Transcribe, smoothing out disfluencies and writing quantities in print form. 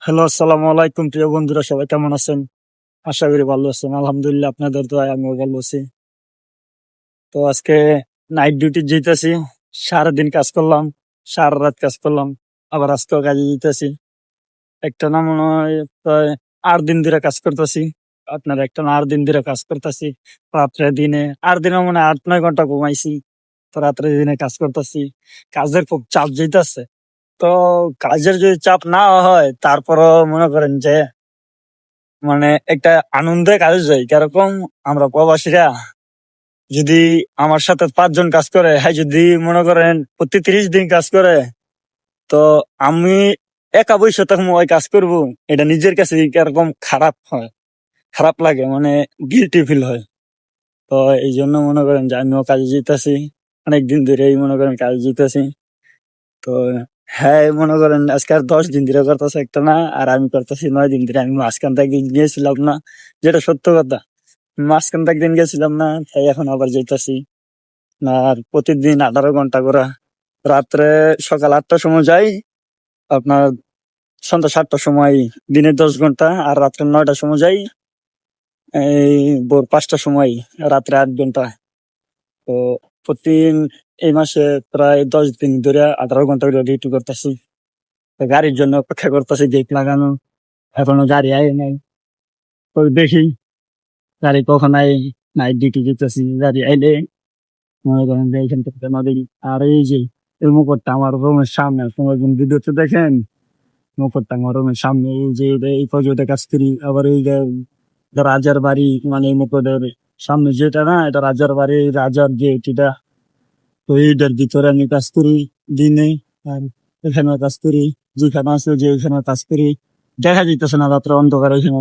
Hello, আসসালামু আলাইকুম প্রিয় বন্ধুরা, সবাই কেমন আছেন? আশা করি ভালো আছেন। আলহামদুলিল্লাহ, আপনাদের দোয়ায় আমিও ভালো আছি। তো আজকে নাইট ডিউটি যেতেছি। সারাদিন কাজ করলাম, সারা রাত কাজ করলাম, আবার আজকেও কাজে যেতেছি। একটা না মনে হয় প্রায় 8 দিন ধরে কাজ করতেছি। আপনার একটা না 8 দিন ধরে কাজ করতেছি। রাত্রে দিনে 8 দিনে মানে 8-9 ঘন্টা ঘুমাইছি। তো রাত্রে দিনে কাজ করতেছি। কাজের খুব চাপ যেতেছে। তো কাজের যদি চাপ না হয়, তারপরও মনে করেন যে মানে একটা আনন্দে কাজে যাই। কিরকম, আমরা প্রবাসীরা যদি আমার সাথে 5 জন কাজ করে, হ্যাঁ, যদি মনে করেন প্রতি 30 দিন কাজ করে, তো আমি একা বসে তখন ওই কাজ করব, এটা নিজের কাছে কিরকম খারাপ হয়, খারাপ লাগে, মানে গিল্টি ফিল হয়। তো এই জন্য মনে করেন যে আমিও কাজে যেতেছি, অনেকদিন ধরেই মনে করেন কাজে যেতেছি। তো হ্যাঁ, মনে করেন আজকে আর 10 দিন ধরে করতেছে একটা না, আর আমি করতেছি 9 দিন ধরে। আমি মাঝখান থেকে একদিন গিয়েছিলাম না, যেটা সত্য কথা। মাঝখান থেকে একদিন গেছিলাম না, তাই এখন আবার যাইতাছি। আর প্রতিদিন 18 ঘন্টা করে, রাত্রে সকাল 8টার সময় যাই, আপনার সন্ধ্যা 7টার সময়, দিনে 10 ঘন্টা। আর রাত্রে 9টার সময় যাই, এই ভোর 5টার সময়, রাত্রে 8 ঘন্টা। তো প্রতিদিন এই মাসে প্রায় 10 দিন ধরে 18 ঘন্টা করে ডিউটি করতেছি। গাড়ির জন্য অপেক্ষা করতেছি, গেট লাগানো, এখনো গাড়ি আয় নাই। তো দেখি গাড়ি কখন আয়। নাইট ডিউটি যেতেছি, গাড়ি আইলে মনে করেন যে এখান থেকে নদী। আর এই যে এই মুকুটটা আমার রুমের সামনে, তোমার ভিডিওতে দেখেন, মুকুটটা আমার রুমের সামনে। এই যে এই প্রজেক্টে কাজ করি। আবার এই যে রাজার বাড়ি, মানে এই মুকুটের সামনে যেটা না, এটা রাজার বাড়ি, রাজার গেট এটা। তো এইটার ভিতরে আমি কাজ করি দিনে। আর এখানে কাজ করি, যেখানে আছে যে ওইখানে কাজ করি। দেখা যাইতেছে না, রাত্রে অন্ধকার, ওইখানে